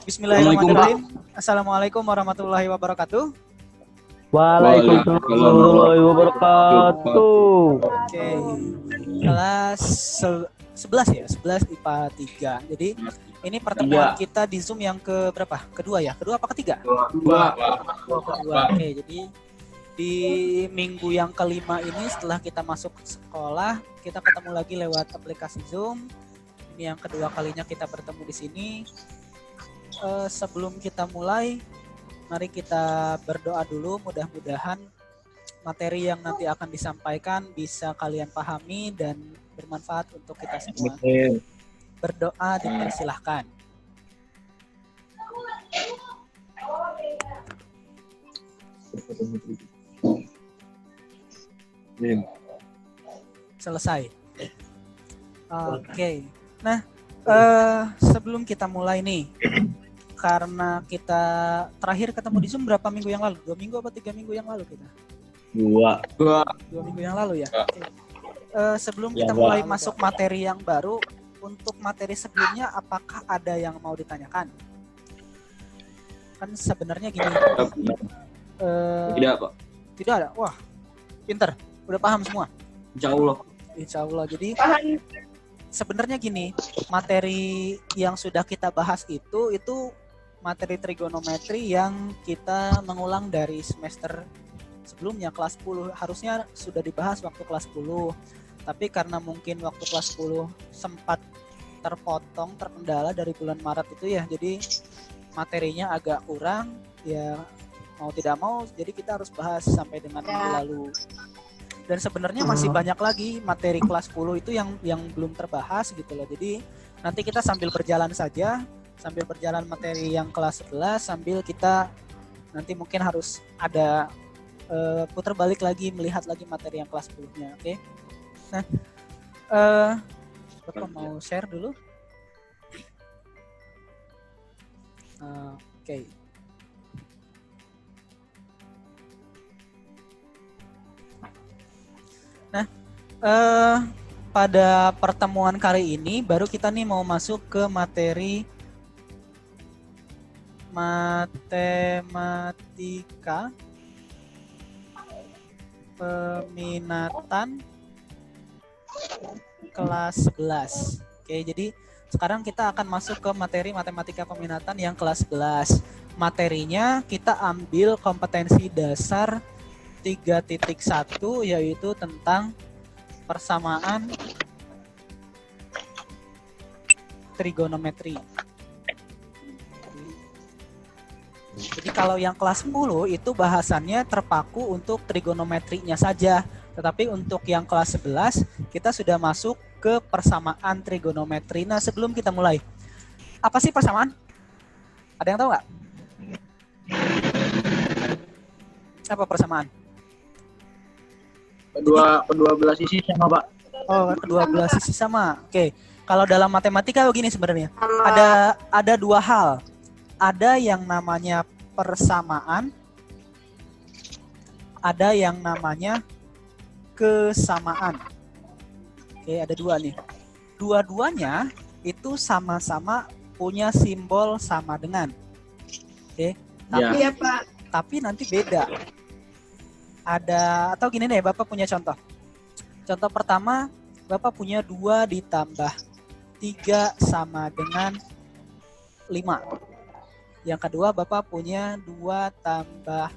Bismillahirrahmanirrahim. Assalamualaikum warahmatullahi wabarakatuh. Waalaikumsalam warahmatullahi wabarakatuh. Oke. Kelas 11 ya, 11 IPA 3. Jadi ini pertemuan kita di Zoom yang ke berapa? Kedua ya? Kedua apa ketiga? Kedua. Oke, jadi di minggu yang kelima ini setelah kita masuk sekolah, kita ketemu lagi lewat aplikasi Zoom. Ini yang kedua kalinya kita bertemu di sini. Sebelum kita mulai, mari kita berdoa dulu. Mudah-mudahan materi yang nanti akan disampaikan bisa kalian pahami dan bermanfaat untuk kita semua. Berdoa dipersilahkan. Selesai. Oke. Nah, sebelum kita mulai nih, karena kita terakhir ketemu di Zoom berapa minggu yang lalu? 2 minggu apa 3 minggu yang lalu kita? 2 minggu yang lalu ya. Oke. Sebelum kita mulai masuk materi yang baru, untuk materi sebelumnya apakah ada yang mau ditanyakan? Kan sebenarnya gini. Tidak, Pak. Tidak ada. Wah, pinter. Udah paham semua? Insya Allah. Jadi sebenarnya gini, materi yang sudah kita bahas itu materi trigonometri yang kita mengulang dari semester sebelumnya, kelas 10. Harusnya sudah dibahas waktu kelas 10. Tapi karena mungkin waktu kelas 10 sempat terkendala dari bulan Maret itu ya. Jadi materinya agak kurang, ya mau tidak mau jadi kita harus bahas sampai dengan minggu lalu. Dan sebenarnya masih banyak lagi materi kelas 10 itu yang belum terbahas gitu loh. Jadi nanti kita sambil berjalan saja, sambil berjalan materi yang kelas 11, sambil kita nanti mungkin harus ada putar balik lagi, melihat lagi materi yang kelas 10-nya, oke? Nah, Bapak mau share dulu? Oke. Nah, pada pertemuan kali ini baru kita nih mau masuk ke materi matematika peminatan kelas 11. Oke, jadi sekarang kita akan masuk ke materi matematika peminatan yang kelas 11. Materinya kita ambil kompetensi dasar 3.1 yaitu tentang persamaan trigonometri. Jadi kalau yang kelas 10 itu bahasannya terpaku untuk trigonometrinya saja. Tetapi untuk yang kelas 11 kita sudah masuk ke persamaan trigonometri. Nah, sebelum kita mulai, apa sih persamaan? Ada yang tahu nggak? Apa persamaan? Kedua belah sisi sama, Pak. Oh, kedua belah sisi sama. Oke. Kalau dalam matematika begini sebenarnya. Ada dua hal. Ada yang namanya persamaan. Ada yang namanya kesamaan. Oke, ada dua nih. Dua-duanya itu sama-sama punya simbol sama dengan. Oke. Iya, Pak. Tapi nanti beda. Ada, atau gini deh, Bapak punya contoh. Contoh pertama, Bapak punya 2 ditambah 3 sama dengan 5. Yang kedua, Bapak punya 2 tambah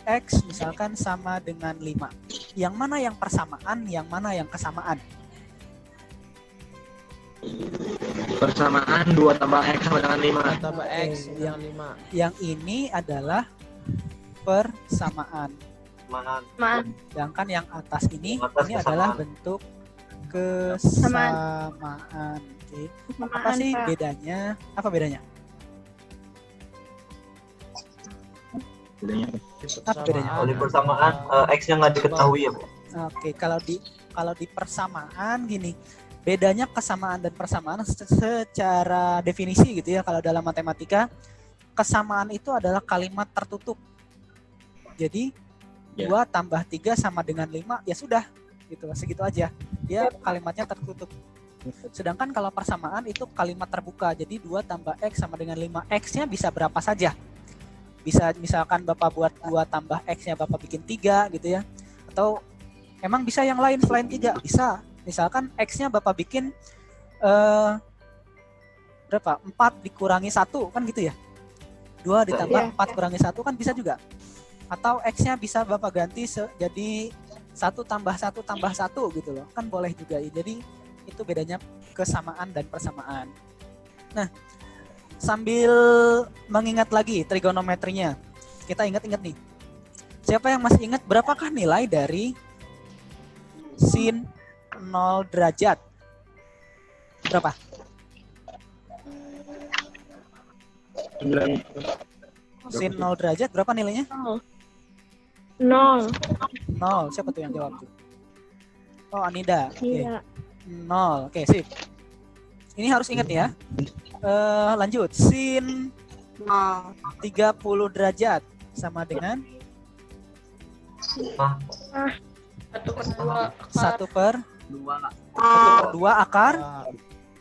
X misalkan sama dengan 5. Yang mana yang persamaan, yang mana yang kesamaan? Persamaan 2 tambah X sama dengan 5. Tambah X yang 5. Yang ini adalah persamaan. Sedangkan yang atas ini adalah bentuk kesamaan. Oke. Apa sih bedanya? Apa bedanya? Apa bedanya? Kalau di persamaan X-nya nggak diketahui ya, Pak. Oke, kalau di persamaan gini, bedanya kesamaan dan persamaan secara definisi gitu ya. Kalau dalam matematika, kesamaan itu adalah kalimat tertutup. Jadi 2 tambah 3 sama dengan 5, ya sudah gitu, segitu aja. Dia kalimatnya tertutup. Sedangkan kalau persamaan itu kalimat terbuka. Jadi 2 tambah X sama dengan 5. X-nya bisa berapa saja. Bisa misalkan Bapak buat 2 tambah X-nya Bapak bikin 3 gitu ya. Atau emang bisa yang lain selain 3? Bisa. Misalkan X-nya Bapak bikin berapa? 4 dikurangi 1 kan gitu ya. 2 ditambah 4 kurangi 1 kan bisa juga. Atau X-nya bisa Bapak ganti jadi 1 tambah 1 tambah 1 gitu loh. Kan boleh juga. Jadi itu bedanya kesamaan dan persamaan. Nah, sambil mengingat lagi trigonometrinya, kita ingat-ingat nih. Siapa yang masih ingat berapakah nilai dari sin 0 derajat? Berapa? 9. Sin 0 derajat berapa nilainya? 0. 0. Siapa tuh yang jawab tuh? Oh, Anida. Oke. Iya. 0. Oke, sip. Ini harus ingat ya. Lanjut. Sin 30 derajat sama dengan 1 per 2 akar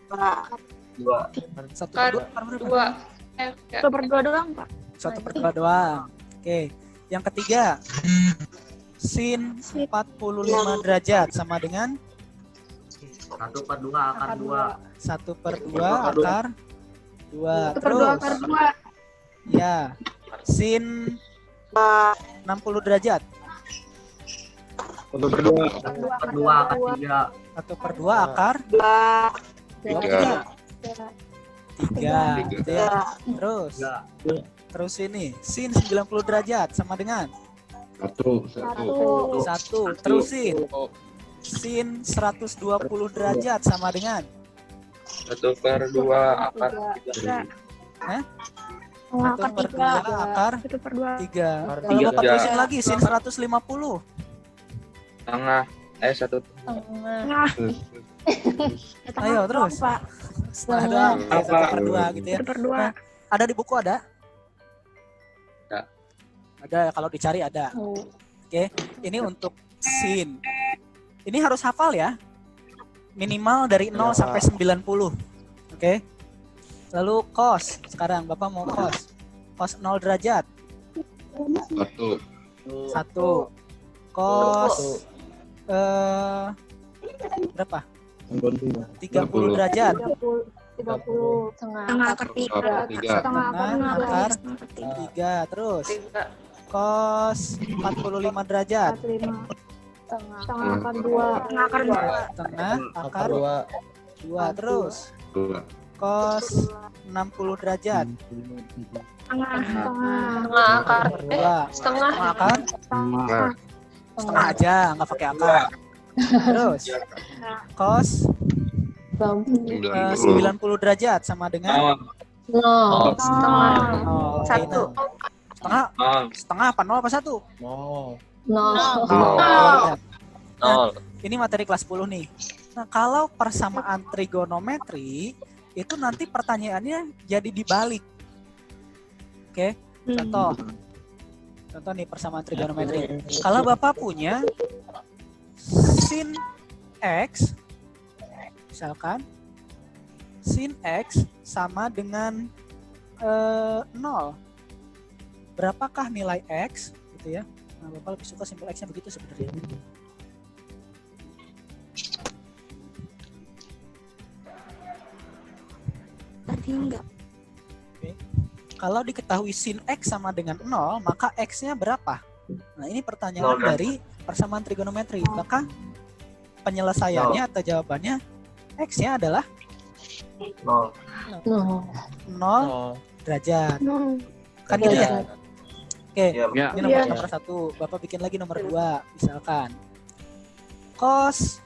1 per 2 1 per 2 doang, Pak. 1 per 2 doang. Oke. Yang ketiga, sin 45 derajat sama dengan 1 per 2 akar 2. 1 per 2 akar 2. 1 per 2 akar 2. Ya. Sin 60 derajat. 1 per 2. 1 per 2 akar 3. 1 per 2 akar 3. 3 gitu ya. Terus ini sin 90 derajat sama dengan 1. 1. Terusin. Sin 120 derajat sama dengan 1 per 2 akar 3. 1 per 2 akar 1 per 2. 3. Kalau Bapak terusin lagi sin 150. setengah. 1 Nah, Ayo terus. Pak. Setengah doang. Oke, 1 per 2 gitu ya. 1 per 2. Nah, ada di buku ada? Ada. Ada, kalau dicari ada. Oke, ini untuk sin. Ini harus hafal ya. Minimal dari 0 sampai 90. Oke. Lalu cos. Sekarang Bapak mau cos. Cos 0 derajat. 1. 1. Cos berapa? 30 derajat. 30. Setengah akar 3. Setengah Setengah akar 3. Terus cos 45 derajat. 45. Setengah akar 2. Setengah akar 2. Setengah akar 2. Terus 2. cos 60 derajat. Setengah akar 2. Setengah akar. Setengah. Setengah aja, nggak pakai akar. Terus cos 90 derajat sama dengan 0. Oh, Satu. setengah apa 0 apa 1? 0. Ini materi kelas 10 nih. Nah, kalau persamaan trigonometri itu nanti pertanyaannya jadi dibalik. Oke, contoh nih persamaan trigonometri. Kalau Bapak punya sin X, misalkan sin X sama dengan 0. Berapakah nilai X gitu ya? Nah, Bapak lebih suka simpel X-nya begitu sebenarnya. Tadi enggak. Oke. Kalau diketahui sin X sama dengan 0, maka X-nya berapa? Nah, ini pertanyaan dari persamaan trigonometri. Maka penyelesaiannya atau jawabannya X-nya adalah 0 derajat. Kan gitu ya? Oke, ini nomor 1. Bapak bikin lagi nomor 2. Misalkan cos,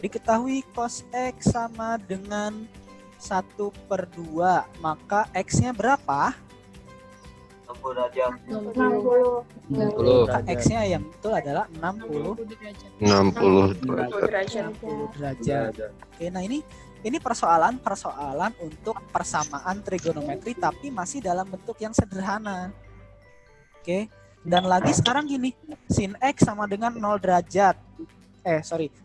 diketahui cos X sama dengan 1 per 2, maka X-nya berapa? 60 derajat. 60. Maka X-nya yang betul adalah 60 derajat. Oke, nah ini persoalan untuk persamaan trigonometri tapi masih dalam bentuk yang sederhana. Oke. Dan lagi sekarang gini, sin X sama dengan 0 derajat.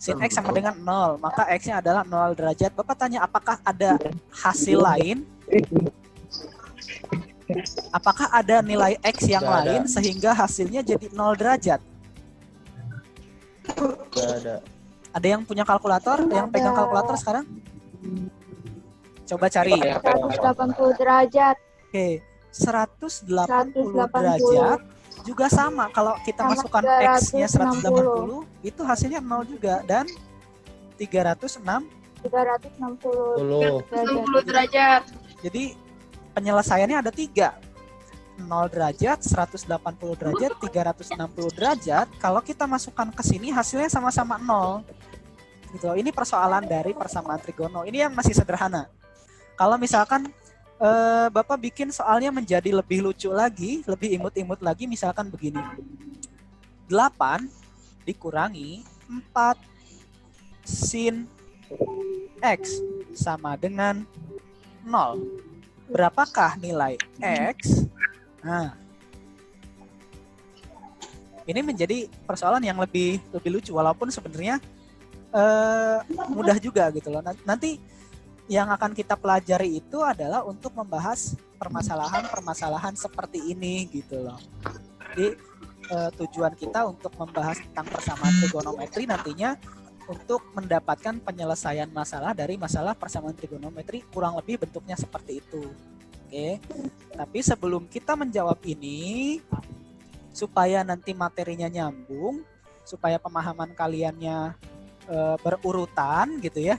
sin X sama dengan 0, maka X-nya adalah 0 derajat. Bapak tanya apakah ada hasil lain? Apakah ada nilai X yang lain sehingga hasilnya jadi 0 derajat? Nggak ada. Ada yang punya kalkulator? Ada yang pegang kalkulator sekarang? Coba cari. 180 derajat. Oke, 180 derajat juga sama. Kalau kita masukkan X-nya 180, itu hasilnya 0 juga. Dan 360 derajat. Jadi penyelesaiannya ada 3. 0 derajat, 180 derajat, 360 derajat. Kalau kita masukkan ke sini hasilnya sama-sama 0. Gitu. Ini persoalan dari persamaan trigono. Ini yang masih sederhana. Kalau misalkan Bapak bikin soalnya menjadi lebih lucu lagi, lebih imut-imut lagi, misalkan begini. 8 dikurangi 4 sin X sama dengan 0. Berapakah nilai X? Nah, ini menjadi persoalan yang lebih lucu, walaupun sebenarnya mudah juga gitu loh. Nanti yang akan kita pelajari itu adalah untuk membahas permasalahan-permasalahan seperti ini gitu loh. Jadi tujuan kita untuk membahas tentang persamaan trigonometri nantinya untuk mendapatkan penyelesaian masalah dari masalah persamaan trigonometri kurang lebih bentuknya seperti itu. Oke. Tapi sebelum kita menjawab ini, supaya nanti materinya nyambung, supaya pemahaman kaliannya berurutan gitu ya.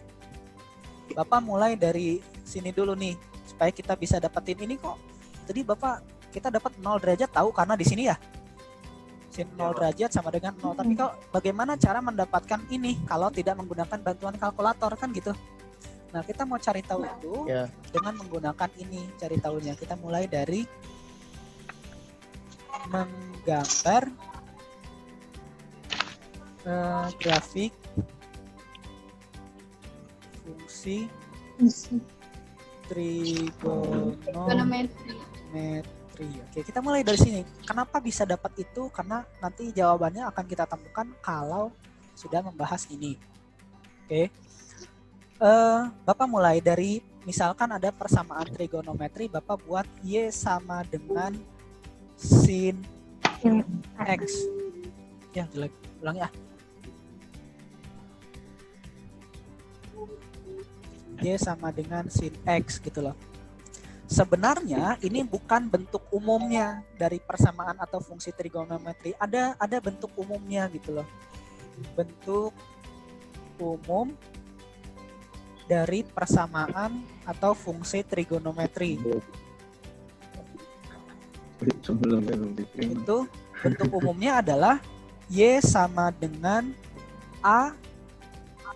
Bapak mulai dari sini dulu nih, supaya kita bisa dapetin ini kok. Jadi Bapak, kita dapat 0 derajat tahu karena di sini ya. Sin 0 derajat sama dengan 0. Tapi kalau bagaimana cara mendapatkan ini kalau tidak menggunakan bantuan kalkulator kan gitu. Nah, kita mau cari tahu itu dengan menggunakan ini cari tahunya. Kita mulai dari menggambar grafik fungsi trigonometri. Oke, kita mulai dari sini. Kenapa bisa dapat itu? Karena nanti jawabannya akan kita temukan kalau sudah membahas ini. Oke. Bapak mulai dari misalkan ada persamaan trigonometri, Bapak buat Y sama dengan sin X. Ya, jelek. Ulang ya. Y sama dengan sin X gitu loh. Sebenarnya ini bukan bentuk umumnya dari persamaan atau fungsi trigonometri. Ada bentuk umumnya gitu loh. Bentuk umum dari persamaan atau fungsi trigonometri. Itu bentuk umumnya adalah Y sama dengan A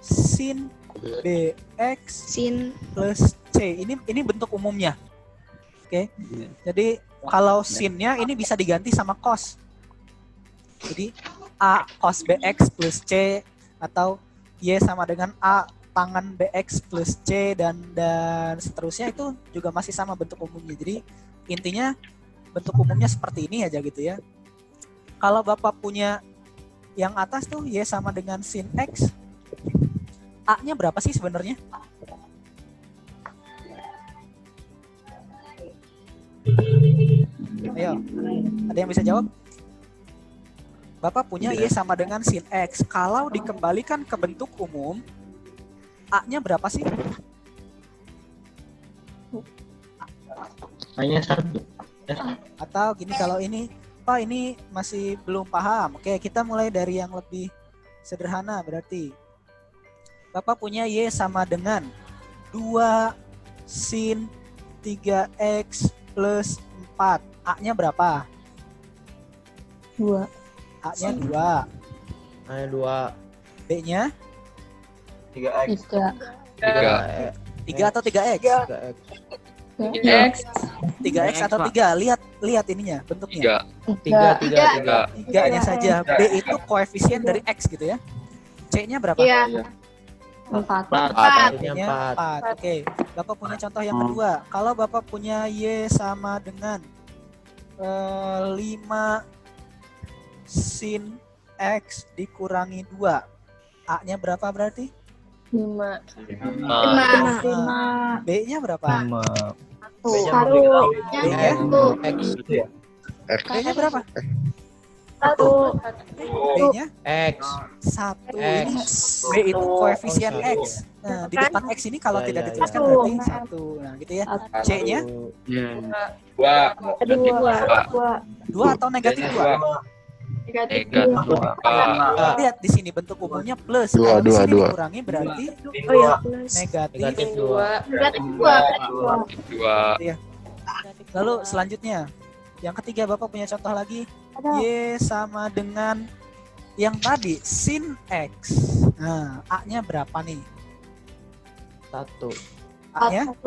sin BX Sin plus C. Ini bentuk umumnya. Oke. Jadi kalau sinnya ini bisa diganti sama cos. Jadi A cos BX plus C atau Y sama dengan A tangan BX plus C dan seterusnya, itu juga masih sama bentuk umumnya. Jadi intinya bentuk umumnya seperti ini aja gitu ya. Kalau Bapak punya yang atas tuh Y sama dengan sin X, A-nya berapa sih sebenarnya? Ayo, ada yang bisa jawab? Bapak punya Y sama dengan sin X. Kalau dikembalikan ke bentuk umum, A-nya berapa sih? Hanya 1. Atau gini, kalau ini, Pak ini masih belum paham. Oke, kita mulai dari yang lebih sederhana berarti. Bapak punya Y sama dengan 2 sin 3X plus 4. A-nya berapa? 2. A-nya 2. Hanya 2. B-nya? 3X. 3. 3 atau 3X? 3X. 3X. 3X atau 3? Lihat ininya, bentuknya. 3. 3-nya saja. B itu koefisien dari X gitu ya. C-nya berapa? Iya. 4. 4. Y-nya 4. Oke. Bapak punya contoh yang kedua. Kalau Bapak punya Y sama dengan 5 sin X dikurangi 2. A-nya berapa berarti? 5. 5. B-nya berapa? 1. B-nya? X. B-nya berapa? 1. B-nya? X. 1. X. B itu koefisien Oh, X. Nah, di depan X ini kalau Ya, tidak ya, dituliskan ya. berarti 1. Nah, gitu ya. C-nya? 2 atau negatif 2? Negatif. Lihat di sini bentuk umumnya plus. Dua, Kalau di dua, sini dua. dikurangi berarti Oh ya, plus. negatif. Negatif 2. Negatif 2. Lalu selanjutnya, yang ketiga Bapak punya contoh lagi. Y sama dengan yang tadi sin X. Nah, A-nya berapa nih? 1. A-nya 1.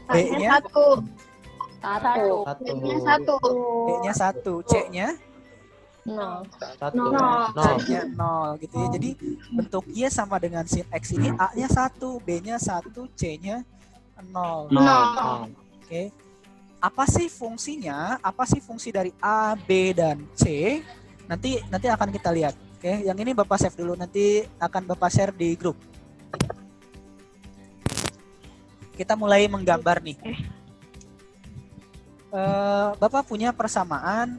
B-nya 1. 1. B-nya 1. C-nya 0. 1. Nol. 0. C-nya 0 gitu ya. Jadi bentuk Y sama dengan sin X ini A-nya 1, B-nya 1, C-nya 0. Oke. Apa sih fungsinya? Apa sih fungsi dari A, B, dan C? Nanti akan kita lihat. Oke, yang ini Bapak save dulu, nanti akan Bapak share di grup. Kita mulai menggambar nih. Bapak punya persamaan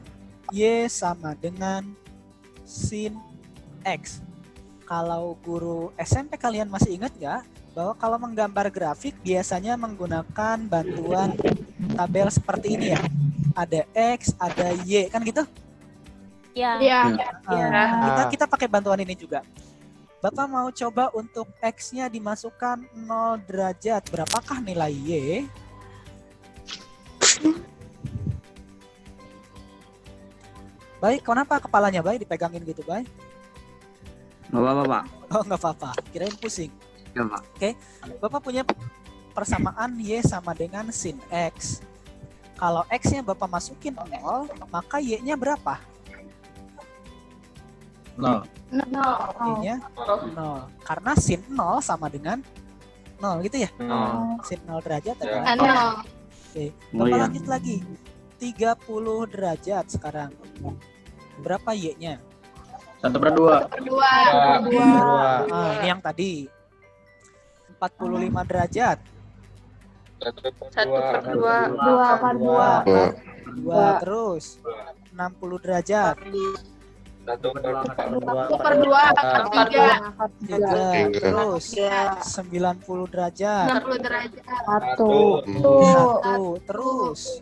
Y sama dengan sin X. Kalau guru SMP kalian masih ingat nggak bahwa kalau menggambar grafik biasanya menggunakan bantuan tabel seperti ini ya. Ada X, ada Y, kan gitu? Iya. Kita pakai bantuan ini juga. Bapak mau coba untuk X-nya dimasukkan 0 derajat. Berapakah nilai Y? Baik, kenapa kepalanya Bay dipegangin gitu Bay? Nggak apa-apa, Pak. Oh, nggak apa-apa. Kirain pusing. Ya, Pak. Oke, Bapak punya persamaan Y sama dengan sin X. Kalau X-nya Bapak masukin 0, maka Y-nya berapa? 0. Y-nya 0. Karena sin 0 sama dengan 0 gitu ya? Sin 0 derajat adalah 0. Oke, Bapak lanjut lagi. 30 derajat sekarang. Berapa Y-nya? 1/2. 2. Ah, ini yang tadi. 45 derajat. 1/2. 2 terus. 60 derajat. 1/2 akar 3. 3 terus. 90 derajat. 60 derajat. 1 terus.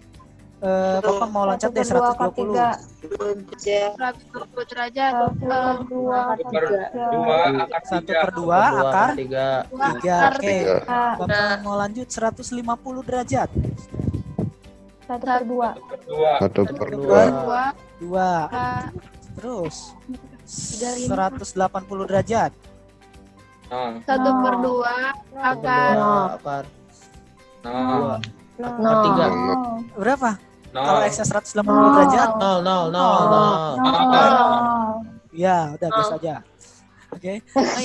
Bapak mau loncat deh 120. 120 derajat. 1/2 akar 3. 3. Oke. Bapak mau lanjut 150 derajat. 1/2. 2. Terus 180 derajat. 1/2 akar 2. 3. Berapa? Kalau X-nya 180 derajat? 0. Ya, udah biasa aja. Oke. Nah,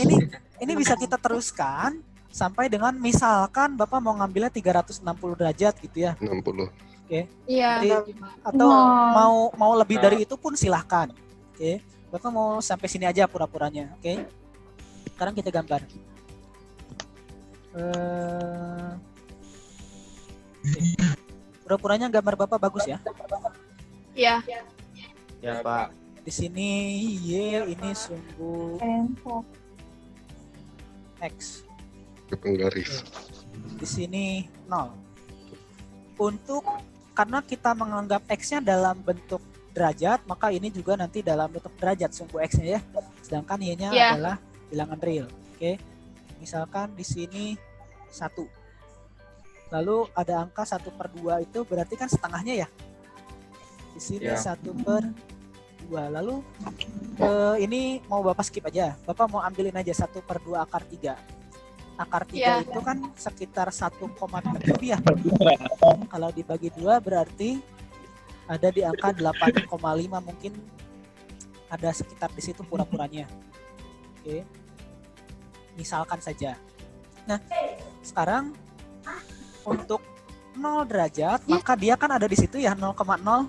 ini bisa kita teruskan sampai dengan misalkan Bapak mau ngambilnya 360 derajat gitu ya. 60. Oke. Iya. Jadi, atau mau lebih dari itu pun silahkan. Oke. Bapak mau sampai sini aja pura-puranya. Oke. Sekarang kita gambar. Pura-puranya gambar Bapak bagus ya. Iya. Ya, Pak. Di sini Y ini sumbu X. Penggaris. Di sini 0. Karena kita menganggap X-nya dalam bentuk derajat, maka ini juga nanti dalam bentuk derajat sumbu X-nya ya. Sedangkan Y-nya adalah bilangan real. Oke. Misalkan di sini 1. Lalu ada angka 1/2 itu berarti kan setengahnya ya. Di sini 1/2. Lalu ini mau Bapak skip aja. Bapak mau ambilin aja 1/2 akar 3. Akar 3 itu kan sekitar 1,7 ya. Kalau dibagi 2 berarti ada di angka 8,5 mungkin ada sekitar di situ pura-puranya. Oke. Misalkan saja. Nah, sekarang untuk 0 derajat maka dia kan ada di situ ya 0,0.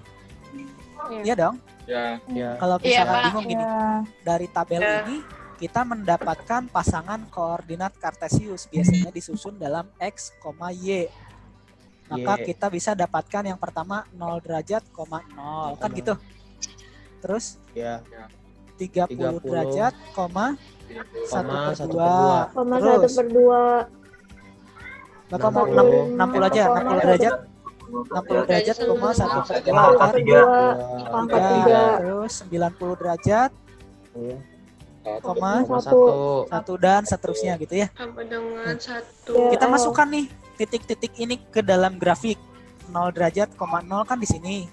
Iya dong. Ya. Kalau misalkan bingung gini, dari tabel ini kita mendapatkan pasangan koordinat Kartesius biasanya disusun dalam X, Y. Maka Y. kita bisa dapatkan yang pertama 0 derajat, 0 kan gitu. Terus Ya. 30 derajat, 1/2. Koma Terus 1/2. Bapak mau 60 aja, 60 derajat. 60 derajat, 1/2 akar 3. Terus 90 derajat, Iya. koma 1. 1 dan seterusnya gitu ya. Sama dengan 1. Kita masukkan nih titik-titik ini ke dalam grafik. 0 derajat, 0 kan di sini.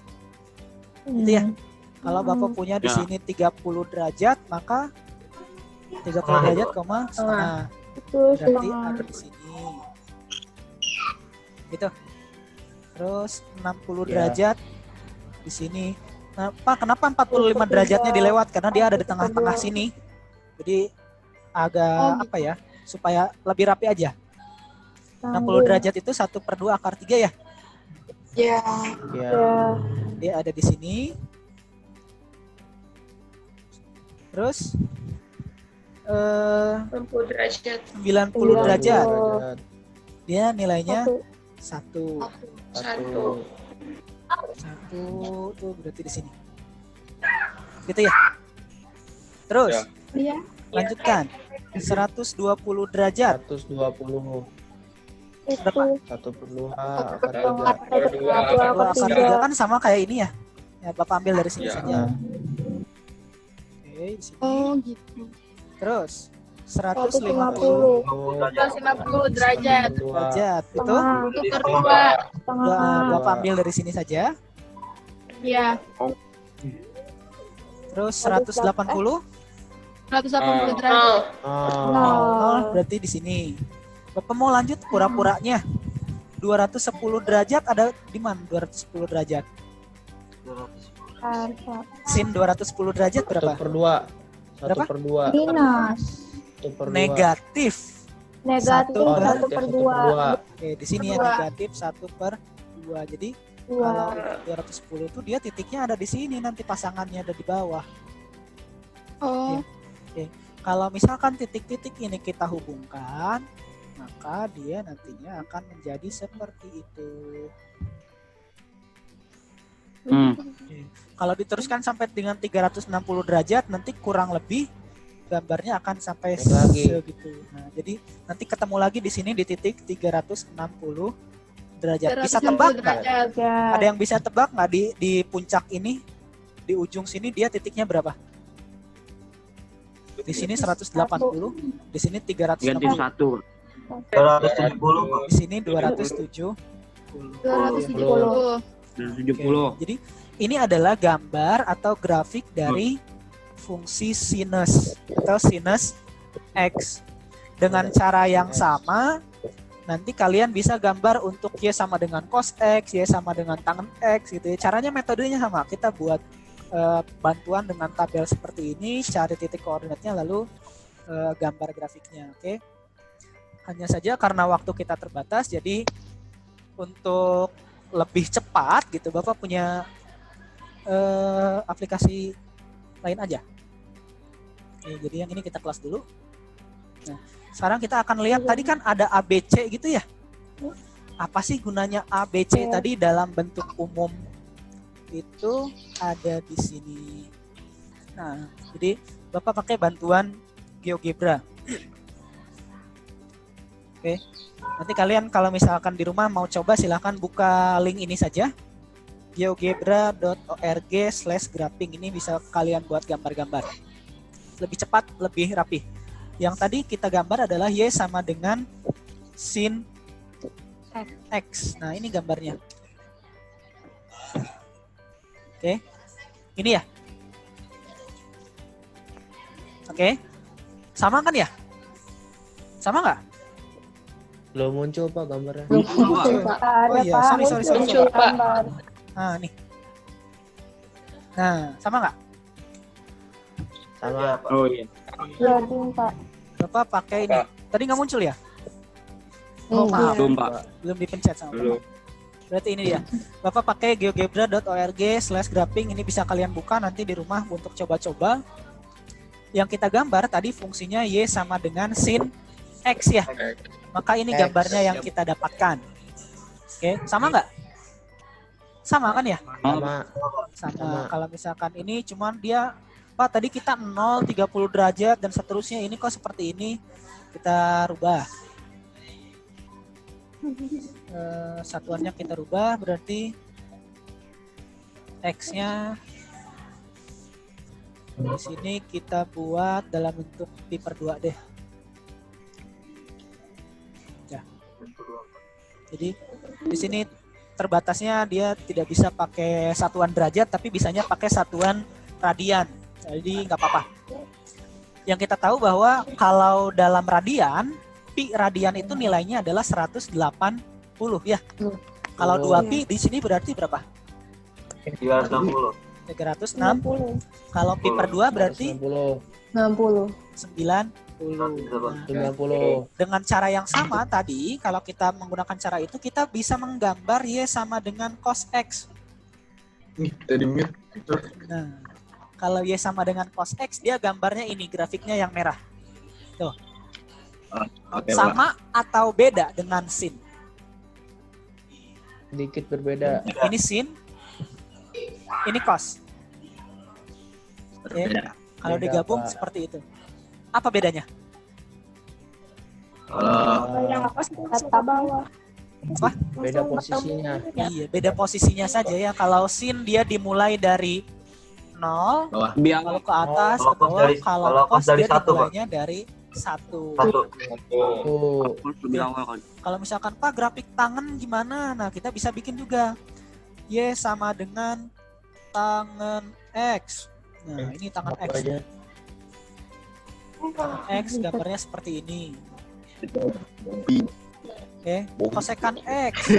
Gitu ya. Kalau Bapak punya di sini 30 derajat, maka 30 derajat, setengah. Berarti ada di sini. Gitu. Terus 60 derajat di sini. Nah, Pak, kenapa 45 derajatnya dilewat? Karena dia ada di tengah-tengah sini. Jadi agak apa ya? Supaya lebih rapi aja. 60 derajat itu 1/2 akar 3 ya? Ya. Ya. Dia ada di sini. Terus 60 derajat. 90 derajat. Derajat. Dia nilainya 1. 1. 1 tuh berarti di sini. Gitu ya. Terus Iya. lanjutkan. 120 derajat. 120. Berapa? 1/2 akar akar 3. 2 akar 3 kan sama kayak ini ya. Ya Bapak ambil dari sini saja. Oke, di sini. Oh gitu. Terus 150 150 derajat. derajat itu Tukar 2. Bapak ambil dari sini saja. Iya. Terus 180 180 derajat. berarti di sini. Bapak mau lanjut pura-puranya. 210 derajat ada di mana? 210 derajat. Sin 210 derajat berapa? 1/2. Berapa? 1/2. Minus. 1/2. Negatif. Negatif Satu. 1/2. Oke, di sini ya negatif 1/2. Jadi kalau 210 itu dia titiknya ada di sini, nanti pasangannya ada di bawah. Oh. Oke. Kalau misalkan titik-titik ini kita hubungkan, maka dia nantinya akan menjadi seperti itu. Oke. Kalau diteruskan sampai dengan 360 derajat, nanti kurang lebih gambarnya akan sampai Naik lagi. segitu. Nah, jadi nanti ketemu lagi di sini di titik 360 derajat. Bisa tebak nggak? Ada yang bisa tebak nggak di puncak ini, di ujung sini dia titiknya berapa? Di sini 180, di sini 360, 270. di sini 270. 270. 70. Jadi ini adalah gambar atau grafik dari fungsi sinus atau sinus X. Dengan cara yang sama, nanti kalian bisa gambar untuk Y sama dengan cos X, Y sama dengan tangen X gitu ya. Caranya metodenya sama. Kita buat bantuan dengan tabel seperti ini, cari titik koordinatnya lalu gambar grafiknya, oke? Hanya saja karena waktu kita terbatas, jadi untuk lebih cepat gitu, Bapak punya aplikasi lain aja. Oke, jadi yang ini kita kelas dulu. Nah, sekarang kita akan lihat tadi kan ada ABC gitu ya. Apa sih gunanya ABC tadi dalam bentuk umum? Itu ada di sini. Nah, jadi Bapak pakai bantuan GeoGebra. Oke. Nanti kalian kalau misalkan di rumah mau coba silahkan buka link ini saja. geogebra.org/graphing ini bisa kalian buat gambar-gambar. Lebih cepat, lebih rapi. Yang tadi kita gambar adalah Y sama dengan sin X. Nah, ini gambarnya. Oke, ini ya. Oke, sama kan ya? Sama nggak? Belum muncul Pak gambarnya. Oh iya, sorry. Nah, nih. Nah, sama nggak? Sama. Oh iya. Bapak pakai ini. Tadi nggak muncul ya? Oh, maaf. Belum, Pak. Belum dipencet sama Belum. Bapak. Berarti ini dia. Bapak pakai geogebra.org/graphing ini bisa kalian buka nanti di rumah untuk coba-coba. yang kita gambar tadi fungsinya Y sama dengan sin X ya. Maka ini gambarnya yang kita dapatkan. Oke, sama nggak? Sama kan ya? Sama. Kalau misalkan ini cuman dia, Pak tadi kita 0, 30 derajat dan seterusnya, ini kok seperti ini, kita rubah. Satuannya kita rubah, berarti X-nya di sini kita buat dalam bentuk pi/2 deh. Ya. Jadi di sini terbatasnya dia tidak bisa pakai satuan derajat, tapi bisanya pakai satuan radian. Jadi nggak apa-apa. Yang kita tahu bahwa kalau dalam radian, pi radian itu nilainya adalah 180 ya. Kalau 2 pi di sini berarti berapa? 360. 360. Kalau pi/2 berarti 60. 90. Dengan cara yang sama tadi, kalau kita menggunakan cara itu, kita bisa menggambar Y sama dengan cos X. Nah, kalau Y sama dengan cos X, dia gambarnya ini, grafiknya yang merah. Tuh. Sama atau beda dengan sin? Sedikit berbeda. Ini sin, ini cos. Kalau digabung seperti itu. Apa bedanya? Yang apa sih kata bawah? Apa? Beda posisinya. Iya, beda posisinya saja ya. Kalau sin dia dimulai dari 0, kalau ke atas ke bawah, kalau cos dia dimulainya dari 1. Kalau misalkan Pak grafik tangan gimana? Nah, kita bisa bikin juga. Y sama dengan tangan X. Nah, ini tangan X. Tangan X gambarnya seperti ini. Oke, kosekan X.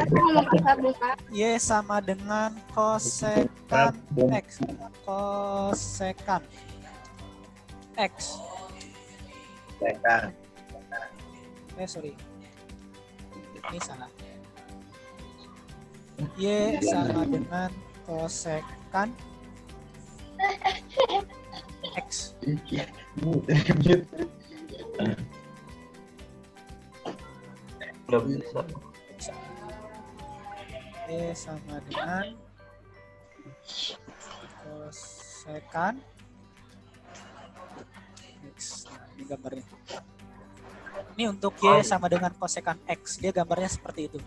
Y sama dengan kosekan X. Kosekan X. Sorry. Ini salah. Y sama dengan kosekan X. Nggak bisa. Y sama dengan kosekan X. Nah, ini gambarnya. Ini untuk Y sama dengan kosekan X. Dia gambarnya seperti itu.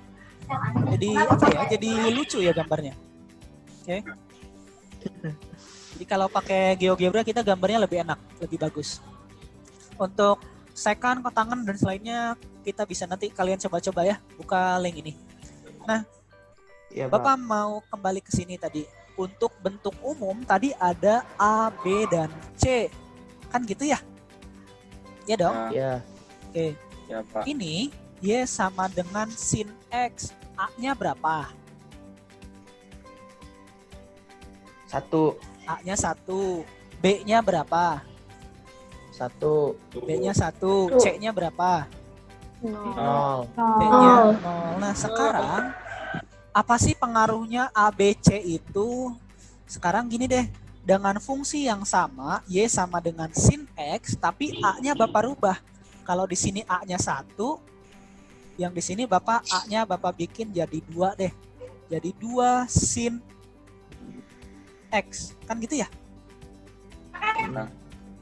Jadi apa ya? Jadi lucu ya gambarnya. Oke. Jadi kalau pakai GeoGebra kita gambarnya lebih enak, lebih bagus. Untuk sekan, kotangan dan selainnya kita bisa nanti kalian coba-coba ya, buka link ini. Nah, Ya, Bapak mau kembali ke sini tadi. Untuk bentuk umum tadi ada A, B dan C. Kan gitu ya? Ya dong? Ya. Oke. Ya, Pak. Ini Y sama dengan sin X. A-nya berapa? 1. A-nya 1. B-nya berapa? 1. B-nya 1. C-nya berapa? 0. B-nya 0. Nah, sekarang apa sih pengaruhnya A, B, C itu? Sekarang gini deh. Dengan fungsi yang sama, Y sama dengan sin X, tapi A-nya Bapak rubah. Kalau di sini A-nya 1, yang di sini A-nya Bapak bikin jadi 2 deh. Jadi 2 sin X. Kan gitu ya?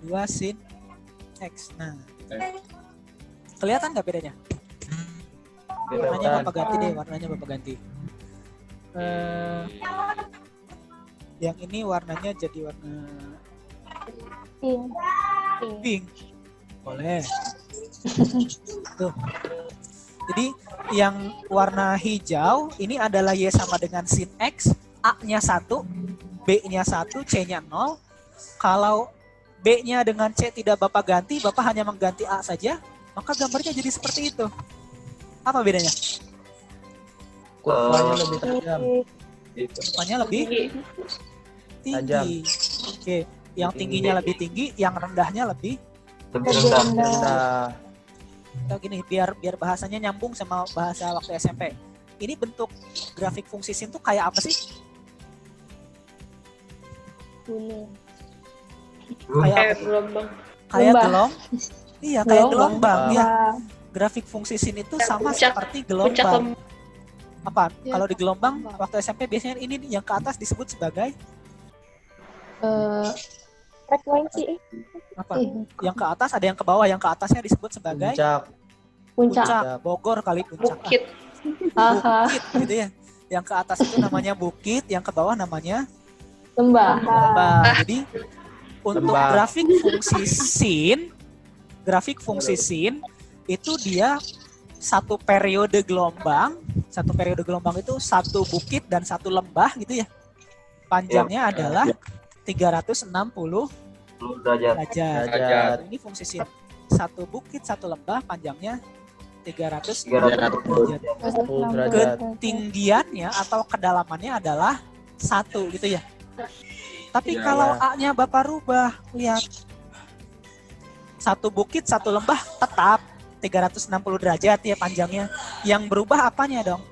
2 sin X. Nah. Kelihatan nggak bedanya? Warnanya Bapak ganti deh, warnanya Bapak ganti. Yang ini warnanya jadi warna pink. Boleh. Tuh. Jadi yang warna hijau ini adalah Y sama dengan sin X, A-nya 1, B-nya 1, C-nya 0. Kalau B-nya dengan C tidak Bapak ganti, Bapak hanya mengganti A saja, maka gambarnya jadi seperti itu. Apa bedanya? Kurvanya lebih tajam. Kurvanya lebih Tajam. tinggi. Oke, yang tingginya lebih tinggi, yang rendahnya lebih rendah. Nah, atau gini, biar bahasanya nyambung sama bahasa waktu SMP. Ini bentuk grafik fungsi sin tuh kayak apa sih? Gunung. Kayak apa? Gelombang. kayak Lembah. kayak gelombang ya. Lembah. Grafik fungsi sin itu sama Puncak- seperti Puncak gelombang. Apa? Ya, Kalau di gelombang gelombang. waktu SMP biasanya ini yang ke atas disebut sebagai Frekuensi. apa? Yang ke atas ada yang ke bawah, yang ke atasnya disebut sebagai Puncak. Puncak. Bogor kali puncak. bukit. Aha. Bukit gitu ya. Yang ke atas itu namanya bukit, yang ke bawah namanya Lembah. lembah. Jadi untuk Lembah. grafik fungsi sin itu dia satu periode gelombang itu satu bukit dan satu lembah gitu ya. Panjangnya adalah 360 derajat. derajat. Derajat. Ini fungsi sin. Satu bukit, satu lembah, panjangnya 360 derajat. 10 derajat. Ketinggiannya atau kedalamannya adalah 1 gitu ya. Tapi Ya. kalau A-nya Bapak rubah, lihat. Satu bukit, satu lembah tetap 360 derajat ya panjangnya. Yang berubah apanya dong?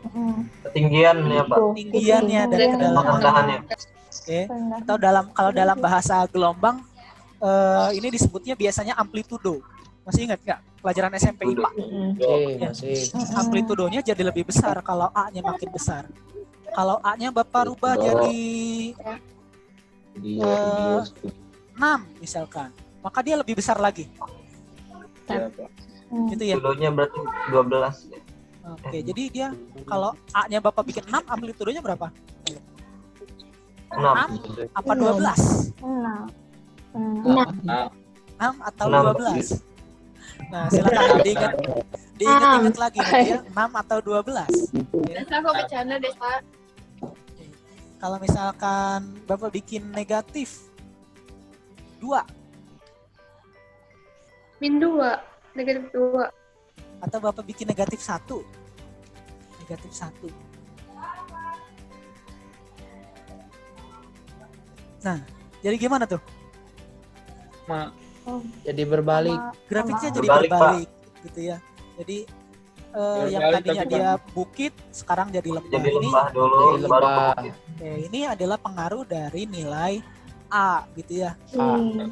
Ketinggian ya Pak. Tinggiannya dan kedalamannya. Pengendahannya. Oke. Atau kalau dalam bahasa gelombang ini disebutnya biasanya amplitudo. Masih ingat nggak pelajaran SMP IPA? Oke, masih. Amplitudonya jadi lebih besar kalau A-nya makin besar. Kalau A-nya Bapak rubah jadi 6 misalkan, maka dia lebih besar lagi. Gitu ya. Kilonya berarti 12. Oke, jadi dia kalau A-nya Bapak bikin 6, amplitudonya berapa? 6. Apa 12? 6 atau 12? Nah, silakan diingat lagi nih ya, 6 atau 12. Ya. Desa kok bercanda Desa. Kalau misalkan Bapak bikin negatif 2 Min 2. Negatif 2. atau Bapak bikin negatif 1. Negatif 1. Nah, jadi gimana tuh? Jadi berbalik. Grafiknya jadi Berbalik, berbalik gitu ya. Jadi yang Berbalik tadinya tapi dia bukit sekarang jadi lembah. Jadi Ini lembah dulu Jadi baru lembah. ke bukit. ini adalah pengaruh dari nilai A gitu ya.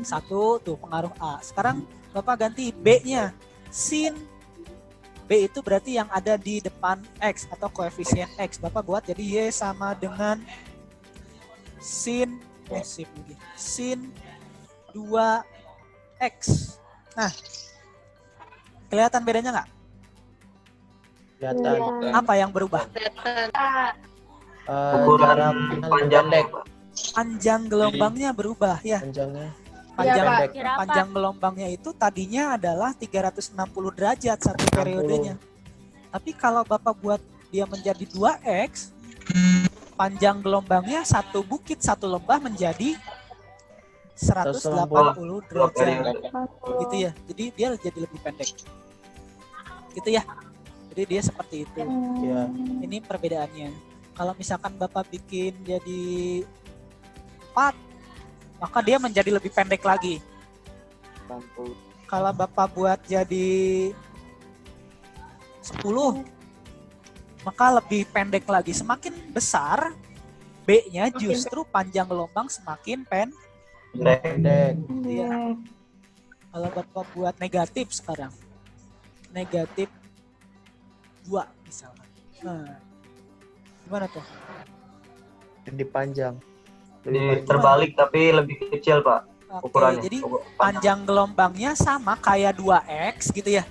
Satu tuh pengaruh A. Sekarang Bapak ganti B-nya. Sin B itu berarti yang ada di depan X atau koefisien X. Bapak buat jadi Y sama dengan sin sin 2X. Nah, kelihatan bedanya nggak? Kelihatan. Apa yang berubah? Kelihatan. Ukuran Jarak panjang pendek. Panjang gelombangnya berubah ya. Panjangnya. Panjang Pendek. panjang gelombangnya itu tadinya adalah 360 derajat satu periodenya. Tapi kalau Bapak buat dia menjadi 2X, panjang gelombangnya satu bukit satu lembah menjadi 180 derajat. Gitu ya. Jadi dia jadi lebih pendek. Gitu ya. Jadi dia seperti itu. Ya. Ini perbedaannya. Kalau misalkan Bapak bikin jadi 4, maka dia menjadi lebih pendek lagi. Kalau Bapak buat jadi 10, maka lebih pendek lagi. Semakin besar B-nya justru panjang gelombang semakin Pendek. Iya. Kalau Bapak buat negatif sekarang, negatif 2 misalkan. Nah, gimana tuh? Jadi panjang. Jadi terbalik tapi lebih kecil Pak Oke, ukurannya. jadi panjang gelombangnya sama kayak 2X gitu ya.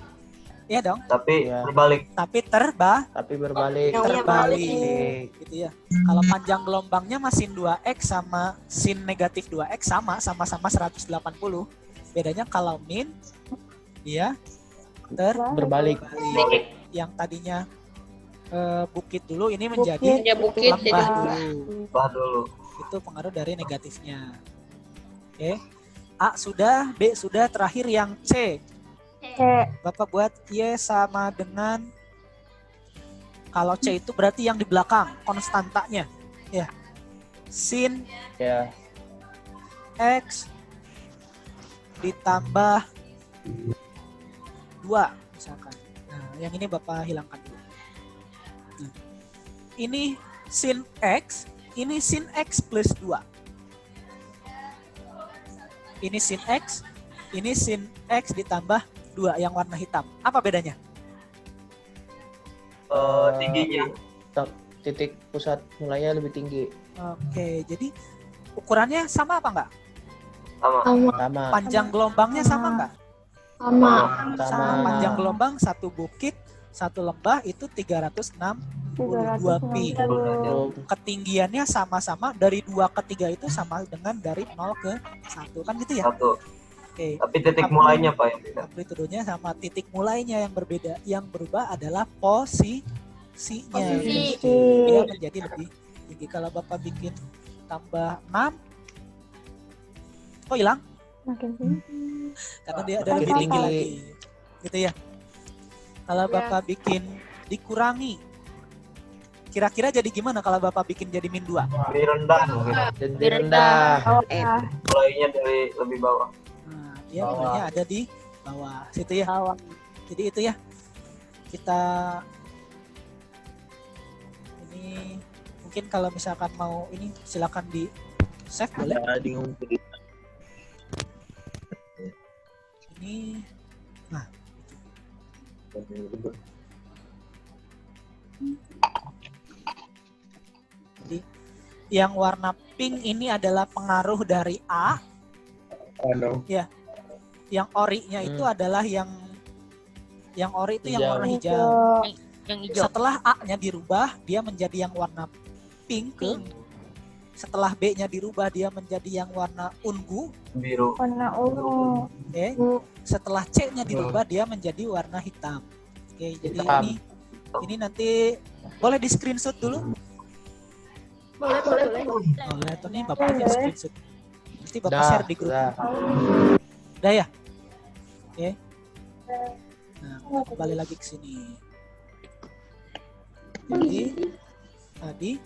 Iya dong, Tapi Iya. terbalik. tapi Tapi berbalik. terbalik gitu ya. Kalau panjang gelombangnya sin 2X sama sin negatif 2X sama-sama 180. Bedanya kalau min dia Berbalik. Yang tadinya bukit dulu ini menjadi Ya bukit jadi lembah lembah. dulu. Lembah dulu. Itu pengaruh dari negatifnya. Oke. A sudah, B sudah, terakhir yang C. Bapak buat Y sama dengan, kalau C itu berarti yang di belakang konstantanya ya. Sin Ya. X ditambah 2 misalkan. Nah, yang ini Bapak hilangkan dulu. Nah, ini sin X, ini sin X plus 2. Ini sin X, Ini sin X ditambah 2 yang warna hitam. Apa bedanya? Tingginya. Titik pusat mulainya lebih tinggi. Oke, jadi ukurannya sama apa enggak? Sama. Sama. Panjang gelombangnya sama enggak? Sama. Sama. Panjang gelombang satu bukit, satu lembah itu 362 pi. Ketinggiannya sama-sama dari 2 ke 3 itu sama dengan dari 0 ke 1 kan gitu ya? 1. Oke. Tapi titik mulainya Pak yang beda. Amplitudonya sama, titik mulainya yang berbeda. Yang berubah adalah posisinya. Posisi. Dia menjadi lebih tinggi. Kalau Bapak bikin tambah 6, kok hilang? Makin tinggi. Karena dia ada Makin lebih tinggi tinggi. lagi. Gitu ya. Kalau Bapak bikin dikurangi, kira-kira jadi gimana kalau Bapak bikin jadi -2? Lebih rendah mungkin. Jadi rendah. Bawah. Mulainya dari lebih bawah. Nah, dia Bawah. mulainya ada di bawah situ ya. Bawah. Jadi itu ya. Kita ini mungkin kalau misalkan mau ini silakan di save boleh. Ini jadi yang warna pink ini adalah pengaruh dari A. Ya. Yang ori-nya itu adalah yang ori itu yang warna hijau. Yang hijau. Setelah A-nya dirubah, dia menjadi yang warna pink. Setelah B-nya dirubah, dia menjadi yang warna ungu. Biru. Warna ungu. Oke. Setelah C-nya dirubah, dia menjadi warna hitam. Oke, jadi Hitam. ini nanti boleh di screenshot dulu. Boleh. Boleh, tuh nih Bapak di screenshot. Nanti Bapak Dah, share di grup. dah. Udah ya? Oke. Nah, kembali lagi ke sini. Jadi tadi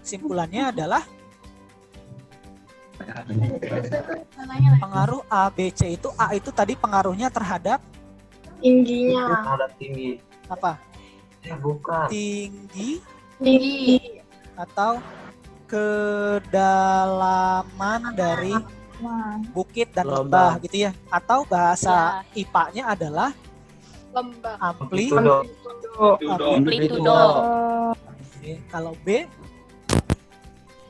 kesimpulannya adalah pengaruh A, B, C itu A itu tadi pengaruhnya terhadap Tingginya. Ada tinggi. apa? Bukan. Tinggi Tinggi. atau kedalaman dari bukit dan lembah gitu ya. Atau bahasa IPA-nya adalah Lembah. Amplitudo. amplitudo. Oke, kalau B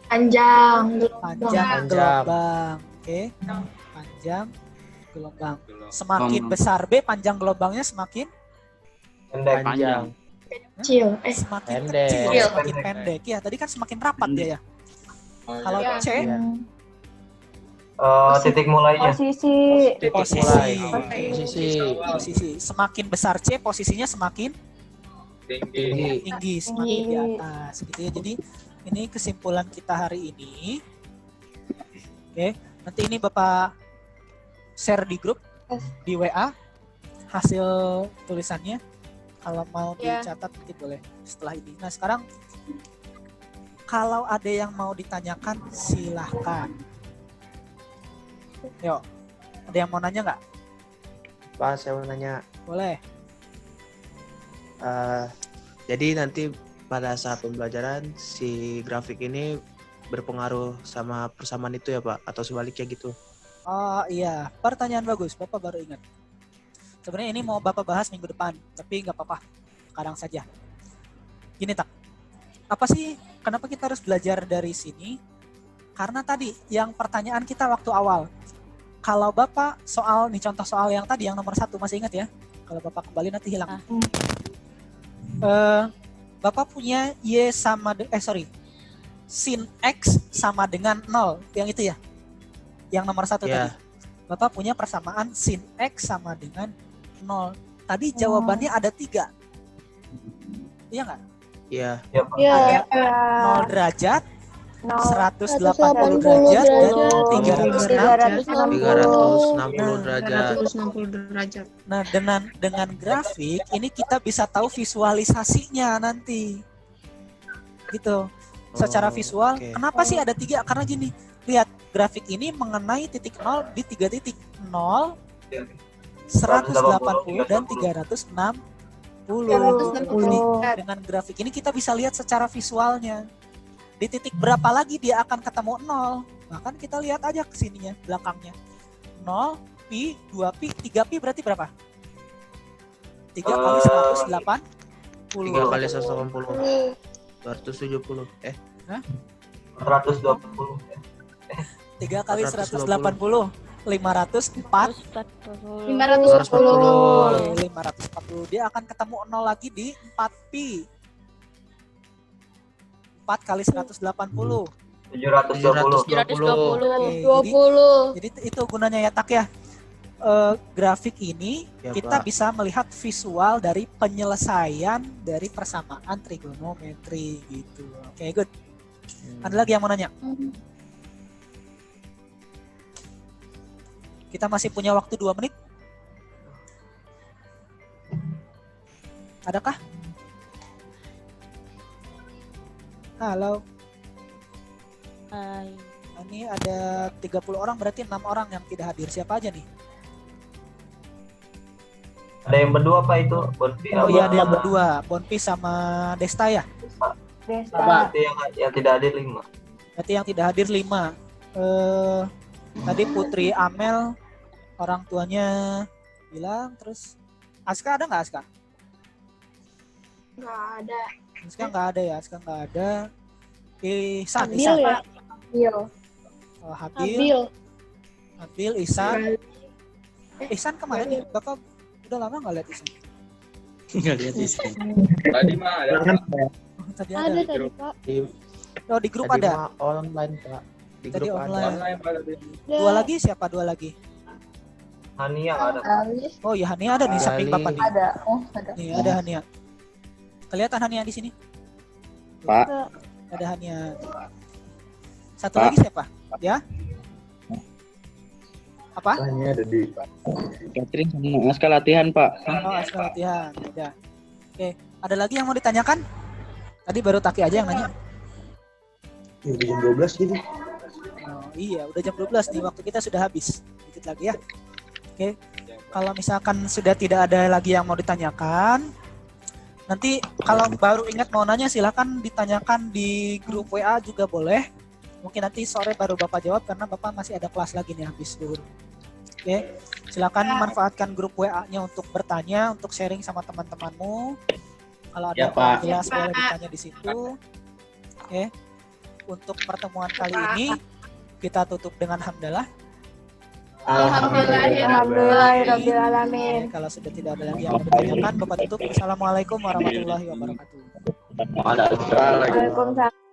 Panjang. panjang gelombang. Oke, panjang gelombang. Semakin besar B, panjang gelombangnya semakin Pendek. Panjang. Kecil. semakin Pendek. kecil, semakin pendek. Ya, tadi kan semakin rapat dia ya. Kalau Iya. C Iya. Titik mulainya. Posisi. Titik Posisi. mulai. Oke. Posisi. Semakin besar C, posisinya semakin Tinggi. tinggi, semakin di atas gitu ya. Jadi ini kesimpulan kita hari ini. Oke, nanti ini Bapak share di grup di WA hasil tulisannya. Kalau mau Ya. dicatat nanti boleh setelah ini. Nah, sekarang kalau ada yang mau ditanyakan silahkan. Yuk, ada yang mau nanya nggak? Pak, saya mau nanya. Boleh. Jadi nanti pada saat pembelajaran si grafik ini berpengaruh sama persamaan itu ya Pak? Atau sebaliknya gitu? Oh iya, pertanyaan bagus. Bapak baru ingat. Sebenarnya ini mau Bapak bahas minggu depan, tapi nggak apa-apa. Sekarang saja. Gini tak, apa sih kenapa kita harus belajar dari sini? Karena tadi yang pertanyaan kita waktu awal. Kalau Bapak soal, nih contoh soal yang tadi, yang nomor 1, masih ingat ya? Kalau Bapak kembali nanti hilang. Bapak punya Y sama, sin X sama dengan 0, yang itu ya? Yang nomor 1 Iya. tadi. Bapak punya persamaan sin X sama dengan 0. Tadi jawabannya ada 3. Iya nggak? Iya. Ya, Pak. Iya. 0 derajat, 0. 180 derajat, dan 360. 360 derajat. 160 derajat. Nah, dengan grafik ini kita bisa tahu visualisasinya nanti. Gitu. Secara visual, oke. kenapa sih ada 3? Karena gini, lihat grafik ini mengenai titik 0 di 3 titik. 0, 180 dan 360. Jadi dengan grafik ini kita bisa lihat secara visualnya. Di titik berapa lagi dia akan ketemu 0? Bahkan kita lihat aja kesininya, belakangnya. 0, pi, 2pi, 3pi berarti berapa? 3 kali 180. 3 kali 180. 270. 120. 3 kali 180. 504. 540. Dia akan ketemu 0 lagi di 4pi. 4 kali 180. 720. 20. Jadi itu gunanya ya Tak ya. Grafik ini Ya, kita Pak. bisa melihat visual dari penyelesaian dari persamaan trigonometri gitu. Oke, good. Ada lagi yang mau nanya? Kita masih punya waktu 2 menit. Adakah? Halo. Hai. Ini ada 30 orang, berarti 6 orang yang tidak hadir. Siapa aja nih? Ada yang berdua Pak itu, Bonfi. Oh iya, ada yang berdua, Bonpi sama Desta ya. Desta. Itu yang tidak hadir 5. Berarti yang tidak hadir 5. Tadi Putri Amel, orang tuanya bilang, terus Aska ada nggak Aska? Nggak ada. Aska nggak ada ya, Aska nggak ada. Ihsan, Habil Ihsan. ya? Habil. Oh, Habil, Ihsan. Ihsan kemana nih? Bapak udah lama nggak lihat Ihsan? Nggak lihat di sini. Tadi mah ada. Oh, tadi Ada ada. tadi Pak. Oh, di grup Tadi ada. mah online, Pak. Di Tadi grup online. ada. Dua lagi siapa? Dua lagi. Hania nggak ada. Oh iya, Hania ada nih samping Gali. Bapak nih. Ada. Oh, ada. Nih, ada Hania. Kelihatan Hania di sini? Pak. Ada Hania. Satu lagi siapa? Ya? Apa? Catherine sama Aska latihan, Pak. Oh, Aska latihan. Udah. Oke, ada lagi yang mau ditanyakan? Tadi baru Taki aja yang nanya. Udah jam 12 gitu. Oh, iya, udah jam 12 nih, waktu kita sudah habis. Dikit lagi ya. Oke. Kalau misalkan sudah tidak ada lagi yang mau ditanyakan, nanti kalau baru ingat mau nanya silakan ditanyakan di grup WA juga boleh. Mungkin nanti sore baru Bapak jawab karena Bapak masih ada kelas lagi nih habis dulu. Oke. Silakan manfaatkan grup WA-nya untuk bertanya, untuk sharing sama teman-temanmu. Kalau ada Ya, yang Pak. jelas boleh ditanya di situ. Oke. Untuk pertemuan kali ini kita tutup dengan hamdalah. Alhamdulillahirabbil alamin. Oke, kalau sudah tidak ada lagi yang mau ditanyakan, Bapak tutup. Assalamualaikum warahmatullahi wabarakatuh. Waalaikumsalam. Waalaikumsalam.